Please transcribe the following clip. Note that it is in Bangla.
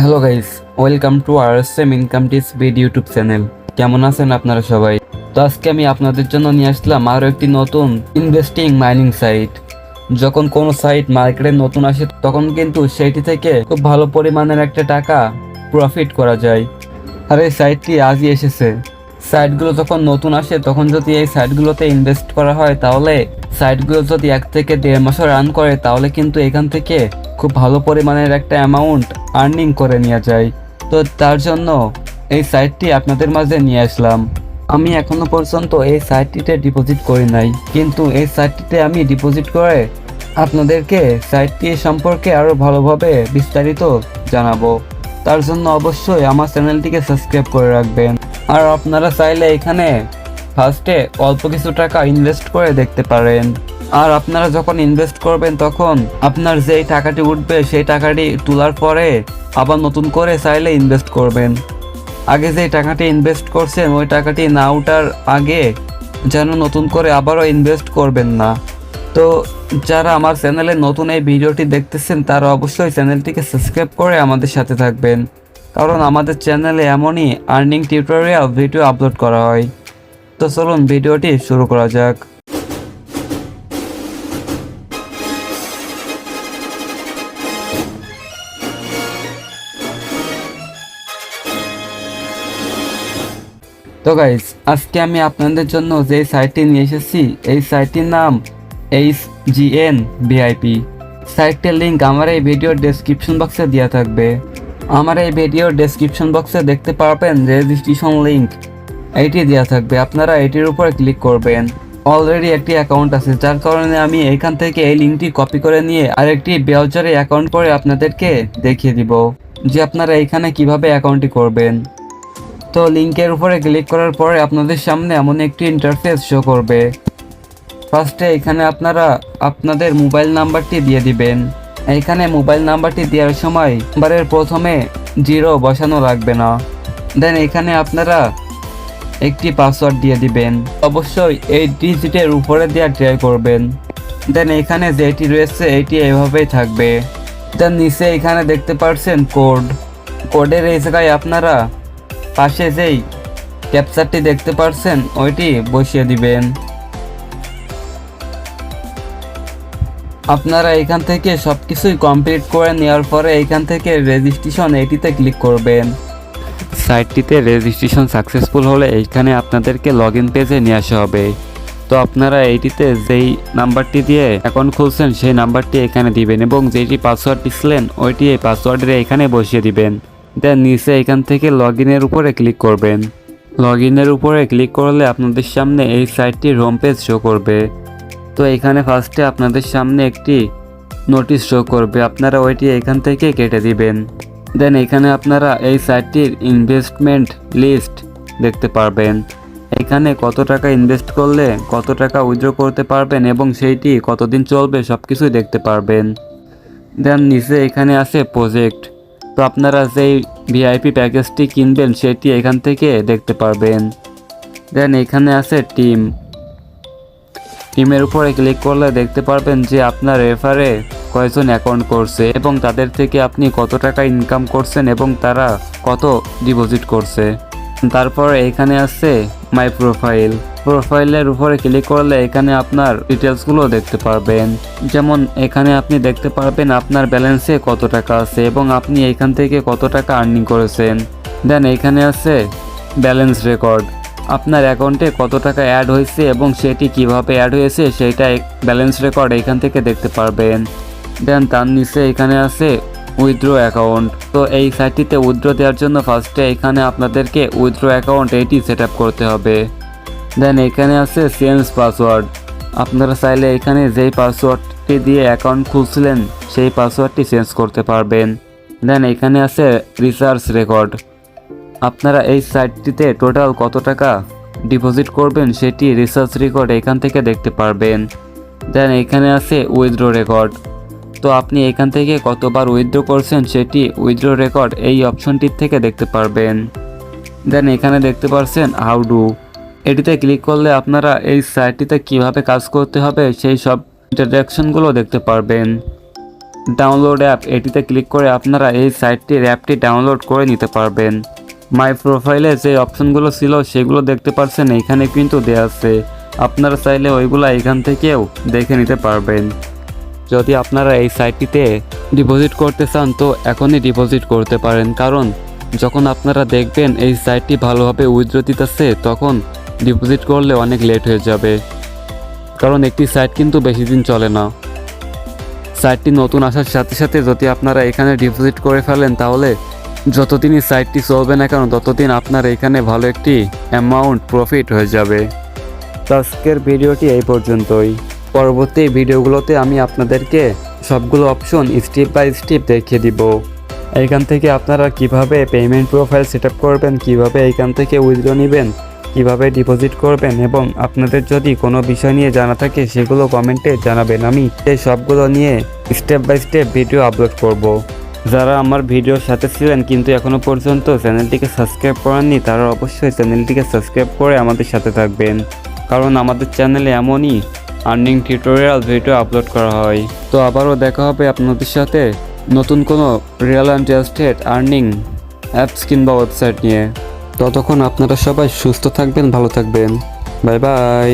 Hello guys, welcome to RSM income tips ভিড ইউটিউব চ্যানেল। কেমন আছেন আপনারা সবাই? তো আজকে আমি আপনাদের জন্য নিয়ে আসলাম আরও একটি নতুন ইনভেস্টিং মাইনিং সাইট। যখন কোনো সাইট মার্কেটে নতুন আসে তখন কিন্তু সেইটি থেকে খুব ভালো পরিমাণের একটা টাকা প্রফিট করা যায়। আর এই সাইটটি আজই এসেছে। সাইটগুলো যখন নতুন আসে তখন যদি এই সাইটগুলোতে ইনভেস্ট করা হয়, তাহলে সাইটগুলো যদি 1 থেকে 1.5 মাসও রান করে, তাহলে কিন্তু এখান থেকে খুব ভালো পরিমাণের একটা অ্যামাউন্ট আর্নিং করে নেওয়া যায়। তো তার জন্য এই সাইটটি আপনাদের মাঝে নিয়ে আসলাম। আমি এখনো পর্যন্ত এই সাইটটিতে ডিপোজিট করি নাই, কিন্তু এই সাইটটিতে আমি ডিপোজিট করে আপনাদেরকে সাইটটি সম্পর্কে আরও ভালোভাবে বিস্তারিত জানাবো। তার জন্য অবশ্যই আমার চ্যানেলটিকে সাবস্ক্রাইব করে রাখবেন। আর আপনারা চাইলে এখানে ফার্স্টে অল্প কিছু টাকা ইনভেস্ট করে দেখতে পারেন। আর আপনারা যখন ইনভেস্ট করবেন তখন আপনার যেই টাকাটি উঠবে সেই টাকাটি তোলার পরে আবার নতুন করে চাইলে ইনভেস্ট করবেন। আগে যেই টাকাটি ইনভেস্ট করছেন ওই টাকাটি না ওঠার আগে যেন নতুন করে আবারও ইনভেস্ট করবেন না। তো যারা আমার চ্যানেলে নতুন এই ভিডিওটি দেখতেছেন তারা অবশ্যই চ্যানেলটিকে সাবস্ক্রাইব করে আমাদের সাথে থাকবেন, কারণ আমাদের চ্যানেলে এমনই আর্নিং টিউটোরিয়াল ভিডিও আপলোড করা হয়। তো চলুন ভিডিওটি শুরু করা যাক। তো গাইস, আজকে আমি আপনাদের জন্য যে সাইটটি নিয়ে এসেছি এই সাইটটির নাম HGN VIP। সাইটটির লিঙ্ক আমার এই ভিডিওর ডেসক্রিপশন বক্সে দেওয়া থাকবে। আমার এই ভিডিওর ডেসক্রিপশন বক্সে দেখতে পারবেন রেজিস্ট্রেশন লিঙ্ক, এইটি দেওয়া থাকবে। আপনারা এটির উপরে ক্লিক করবেন। অলরেডি একটি অ্যাকাউন্ট আছে, যার কারণে আমি এখান থেকে এই লিঙ্কটি কপি করে নিয়ে আরেকটি ব্রাউজারে অ্যাকাউন্ট করে আপনাদেরকে দেখিয়ে দিব যে আপনারা এখানে কিভাবে অ্যাকাউন্টটি করবেন। তো লিঙ্কের উপরে ক্লিক করার পরে আপনাদের সামনে এমন একটি ইন্টারফেস শো করবে। ফার্স্টে এখানে আপনারা আপনাদের মোবাইল নাম্বারটি দিয়ে দিবেন। এইখানে মোবাইল নাম্বারটি দেওয়ার সময় নাম্বারের প্রথমে 0 বসানো লাগবে না। দেন এখানে আপনারা একটি পাসওয়ার্ড দিয়ে দিবেন, অবশ্যই 8 ডিজিটের উপরে দেওয়ার ট্রাই করবেন। দেন এখানে যেটি রয়েছে এটি এভাবেই থাকবে। দেন নিচে এখানে দেখতে পাচ্ছেন কোডের এই জায়গায় আপনারা পাশে যেই ক্যাপচারটি দেখতে পাচ্ছেন ওইটি বসিয়ে দিবেন। আপনারা এখান থেকে সবকিছুই কমপ্লিট করে নেওয়ার পরে এখান থেকে রেজিস্ট্রেশন এটিতে ক্লিক করবেন। সাইটটিতে রেজিস্ট্রেশন সাকসেসফুল হলে এইখানে আপনাদেরকে লগ ইন পেজে নিয়ে আসা হবে। তো আপনারা এইটিতে যেই নাম্বারটি দিয়ে অ্যাকাউন্ট খুলছেন সেই নাম্বারটি এখানে দিবেন এবং যেটি পাসওয়ার্ড দিচ্ছিলেন ওইটি এই পাসওয়ার্ডের এখানে বসিয়ে দিবেন। দেন নিচে এখান থেকে লগ ইনের উপরে ক্লিক করবেন। লগ ইনের উপরে ক্লিক করলে আপনাদের সামনে এই সাইটটির হোম পেজ শো করবে। তো এখানে ফার্স্টে আপনাদের সামনে একটি নোটিশ শো করবে, আপনারা ওইটি এখান থেকে কেটে দিবেন। দেন এখানে আপনারা এই সাইটটির ইনভেস্টমেন্ট লিস্ট দেখতে পারবেন। এখানে কত টাকা ইনভেস্ট করলে কত টাকা উইথড্র করতে পারবেন এবং সেইটি কতদিন চলবে সব কিছুই দেখতে পারবেন। দেন নিচে এখানে আছে প্রজেক্ট। তো আপনারা যেই ভিআইপি প্যাকেজটি কিনবেন সেটি এখান থেকে দেখতে পারবেন। দেন এখানে আছে টিমের উপরে ক্লিক করলে দেখতে পারবেন যে আপনার রেফারে কয়জন অ্যাকাউন্ট করছে এবং তাদের থেকে আপনি কত টাকা ইনকাম করছেন এবং তারা কত ডিপোজিট করছে। তারপরে এখানে আছে মাই প্রোফাইলের উপরে ক্লিক করলে এখানে আপনার ডিটেলসগুলো দেখতে পারবেন। যেমন এখানে আপনি দেখতে পারবেন আপনার ব্যালেন্সে কত টাকা আছে এবং আপনি এখান থেকে কত টাকা আর্নিং করেছেন। দেন এখানে আছে ব্যালেন্স রেকর্ড, আপনার অ্যাকাউন্টে কত টাকা অ্যাড হয়েছে এবং সেটি কিভাবে অ্যাড হয়েছে সেইটা ব্যালেন্স রেকর্ড এখান থেকে দেখতে পারবেন। দেন তার নিচে এখানে আছে উইথড্রো অ্যাকাউন্ট। তো এই সাইটটিতে উইথড্রো দেওয়ার জন্য ফার্স্টে এখানে আপনাদেরকে উইথড্রো অ্যাকাউন্ট এটি সেট আপ করতে হবে। দেন এখানে আছে চেঞ্জ পাসওয়ার্ড, আপনারা চাইলে এখানে যেই পাসওয়ার্ডটি দিয়ে অ্যাকাউন্ট খুলছিলেন সেই পাসওয়ার্ডটি চেঞ্জ করতে পারবেন। দেন এখানে আছে রিসার্চ রেকর্ড, আপনারা এই সাইটটিতে টোটাল কত টাকা ডিপোজিট করবেন সেটি রিসার্চ রেকর্ড এখান থেকে দেখতে পারবেন। দেন এখানে আছে উইথড্রো রেকর্ড, তো আপনি এখান থেকে কতবার উইথড্র করছেন সেটি উইথড্র রেকর্ড এই অপশনটির থেকে দেখতে পারবেন। দেন এখানে দেখতে পাচ্ছেন হাউ ডু, এটিতে ক্লিক করলে আপনারা এই সাইটটিতে কিভাবে কাজ করতে হবে সেই সব ইন্ট্রোডাকশনগুলো দেখতে পারবেন। ডাউনলোড অ্যাপ, এটিতে ক্লিক করে আপনারা এই সাইটটির অ্যাপটি ডাউনলোড করে নিতে পারবেন। মাই প্রোফাইলে যে অপশনগুলো ছিল সেগুলো দেখতে পাচ্ছেন এইখানে কিন্তু দেওয়া আছে, আপনারা চাইলে ওইগুলো এখান থেকেও দেখে নিতে পারবেন। যদি আপনারা এই সাইটটিতে ডিপোজিট করতে চান তো এখনই ডিপোজিট করতে পারেন, কারণ যখন আপনারা দেখবেন এই সাইটটি ভালোভাবে উইথড্র দিতেছে তখন ডিপোজিট করলে অনেক লেট হয়ে যাবে, কারণ একটি সাইট কিন্তু বেশি দিন চলে না। সাইটটি নতুন আসার সাথে সাথে যদি আপনারা এখানে ডিপোজিট করে ফেলেন তাহলে যতদিনই সাইটটি চলবে না কেন ততদিন আপনার এখানে ভালো একটি অ্যামাউন্ট প্রফিট হয়ে যাবে। তো আজকের ভিডিওটি এই পর্যন্তই। পরবর্তী ভিডিওগুলোতে আমি আপনাদেরকে সবগুলো অপশন স্টেপ বাই স্টেপ দেখিয়ে দিব। এইখান থেকে আপনারা কিভাবে পেমেন্ট প্রোফাইল সেট আপ করবেন, কিভাবে এইখান থেকে উইথড্র নেবেন, কিভাবে ডিপোজিট করবেন, এবং আপনাদের যদি কোনো বিষয় নিয়ে জানা থাকে সেগুলো কমেন্টে জানাবেন। আমি এই সবগুলো নিয়ে step by step video upload করব। যারা আমার ভিডিওর সাথে ছিলেন কিন্তু এখনও পর্যন্ত চ্যানেলটিকে সাবস্ক্রাইব করেননি তারা অবশ্যই চ্যানেলটিকে সাবস্ক্রাইব করে আমাদের সাথে থাকবেন, কারণ আমাদের চ্যানেলে এমনই আর্নিং টিউটোরিয়াল ভিডিও আপলোড করা হয়। তো আবারও দেখা হবে আপনাদের সাথে নতুন কোনো real and estate earning apps কিংবা ওয়েবসাইট নিয়ে। ততক্ষণ আপনারা সবাই সুস্থ থাকবেন, ভালো থাকবেন। Bye bye.